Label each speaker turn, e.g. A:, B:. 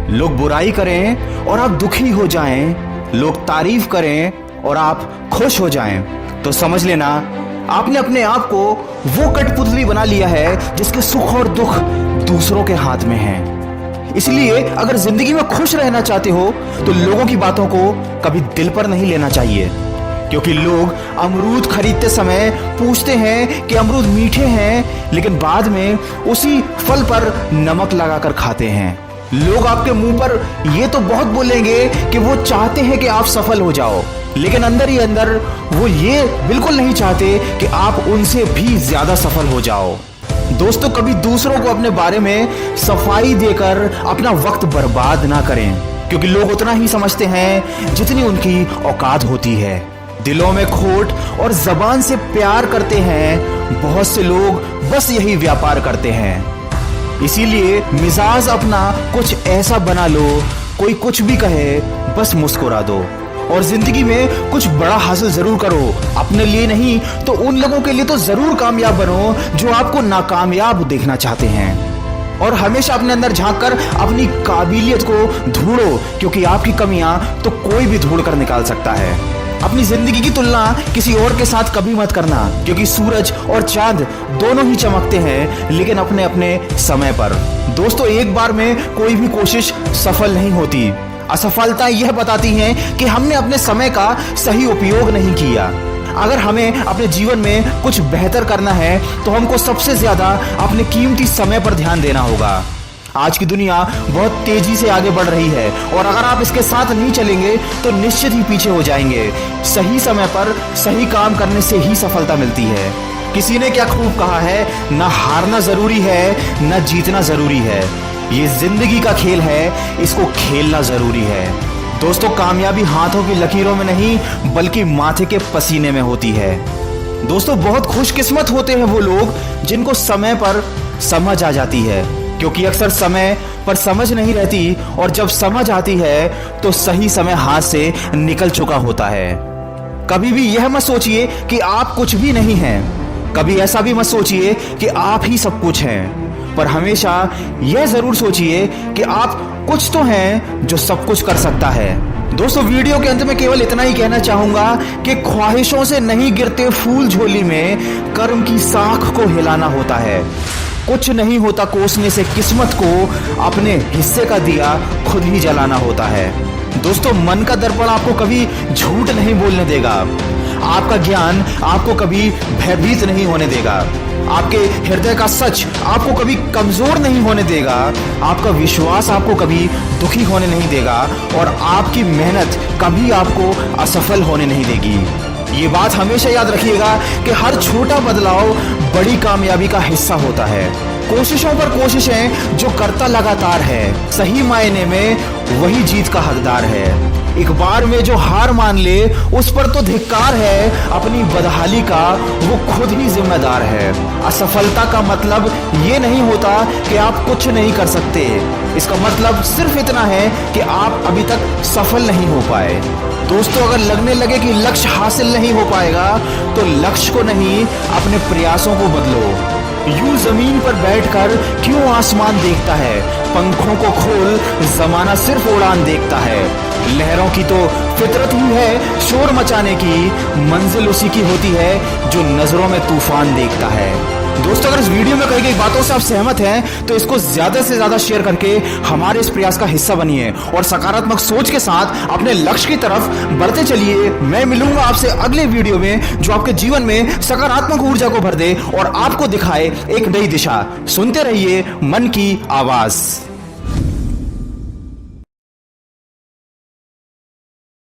A: लोग बुराई करें और आप दुखी हो जाएं, लोग तारीफ करें और आप खुश हो जाएं, तो समझ लेना आपने अपने आप को वो कठपुतली बना लिया है जिसके सुख और दुख दूसरों के हाथ में है। इसलिए अगर जिंदगी में खुश रहना चाहते हो तो लोगों की बातों को कभी दिल पर नहीं लेना चाहिए, क्योंकि लोग अमरूद खरीदते समय पूछते हैं कि अमरूद मीठे हैं, लेकिन बाद में उसी फल पर नमक लगाकर खाते हैं। लोग आपके मुंह पर ये तो बहुत बोलेंगे कि वो चाहते हैं कि आप सफल हो जाओ, लेकिन अंदर ही अंदर वो ये बिल्कुल नहीं चाहते कि आप उनसे भी ज्यादा सफल हो जाओ। दोस्तों, कभी दूसरों को अपने बारे में सफाई देकर अपना वक्त बर्बाद ना करें, क्योंकि लोग उतना ही समझते हैं जितनी उनकी औकात होती है। दिलों में खोट और जबान से प्यार करते हैं, बहुत से लोग बस यही व्यापार करते हैं। इसीलिए मिजाज अपना कुछ ऐसा बना लो, कोई कुछ भी कहे बस मुस्कुरा दो, और जिंदगी में कुछ बड़ा हासिल जरूर करो। अपने लिए नहीं तो उन लोगों के लिए तो जरूर कामयाब बनो जो आपको नाकामयाब देखना चाहते हैं। और हमेशा अपने अंदर झांककर अपनी काबिलियत को ढूंढो, क्योंकि आपकी कमियां तो कोई भी ढूंढ कर निकाल सकता है। अपनी जिंदगी की तुलना किसी और के साथ कभी मत करना, क्योंकि सूरज और चांद दोनों ही चमकते हैं, लेकिन अपने अपने समय पर। दोस्तों, एक बार में कोई भी कोशिश सफल नहीं होती। असफलता यह बताती है कि हमने अपने समय का सही उपयोग नहीं किया। अगर हमें अपने जीवन में कुछ बेहतर करना है तो हमको सबसे ज्यादा अपने कीमती समय पर ध्यान देना होगा। आज की दुनिया बहुत तेजी से आगे बढ़ रही है, और अगर आप इसके साथ नहीं चलेंगे तो निश्चित ही पीछे हो जाएंगे। सही समय पर सही काम करने से ही सफलता मिलती है। किसी ने क्या खूब कहा है, ना हारना जरूरी है, ना जीतना जरूरी है। ये जिंदगी का खेल है, इसको खेलना जरूरी है। दोस्तों, कामयाबी हाथों की लकीरों में नहीं बल्कि माथे के पसीने में होती है। दोस्तों, बहुत खुशकिस्मत होते हैं वो लोग जिनको समय पर समझ आ जाती है, क्योंकि अक्सर समय पर समझ नहीं रहती, और जब समझ आती है तो सही समय हाथ से निकल चुका होता है। कभी भी यह मत सोचिए कि आप कुछ भी नहीं हैं, कभी ऐसा भी मत सोचिए कि आप ही सब कुछ हैं, पर हमेशा यह जरूर सोचिए कि आप कुछ तो हैं जो सब कुछ कर सकता है। दोस्तों, वीडियो के अंत में केवल इतना ही कहना चाहूंगा कि ख्वाहिशों से नहीं गिरते फूल झोली में, कर्म की साख को हिलाना होता है। कुछ नहीं होता कोसने से, किस्मत को अपने हिस्से का दिया खुद ही जलाना होता है। दोस्तों, मन का दर्पण आपको कभी झूठ नहीं बोलने देगा, आपका ज्ञान आपको कभी भयभीत नहीं होने देगा, आपके हृदय का सच आपको कभी कमजोर नहीं होने देगा, आपका विश्वास आपको कभी दुखी होने नहीं देगा, और आपकी मेहनत कभी आपको असफल होने नहीं देगी। ये बात हमेशा याद रखिएगा कि हर छोटा बदलाव बड़ी कामयाबी का हिस्सा होता है। कोशिशों पर कोशिशें जो करता लगातार है, सही मायने में वही जीत का हकदार है। एक बार में जो हार मान ले उस पर तो धिक्कार है, अपनी बदहाली का वो खुद ही जिम्मेदार है। असफलता का मतलब ये नहीं होता कि आप कुछ नहीं कर सकते, इसका मतलब सिर्फ इतना है कि आप अभी तक सफल नहीं हो पाए। दोस्तों, अगर लगने लगे कि लक्ष्य हासिल नहीं हो पाएगा तो लक्ष्य को नहीं अपने प्रयासों को बदलो। यूं जमीन पर बैठकर क्यों आसमान देखता है, पंखों को खोल जमाना सिर्फ उड़ान देखता है। लहरों की तो फितरत ही है शोर मचाने की, मंजिल उसी की होती है जो नजरों में तूफान देखता है। दोस्तों, अगर इस वीडियो में कही गई बातों से आप सहमत हैं तो इसको ज्यादा से ज्यादा शेयर करके हमारे इस प्रयास का हिस्सा बनिए, और सकारात्मक सोच के साथ अपने लक्ष्य की तरफ बढ़ते चलिए। मैं मिलूंगा आपसे अगले वीडियो में जो आपके जीवन में सकारात्मक ऊर्जा को भर दे और आपको दिखाए एक नई दिशा। सुनते रहिए मन की आवाज।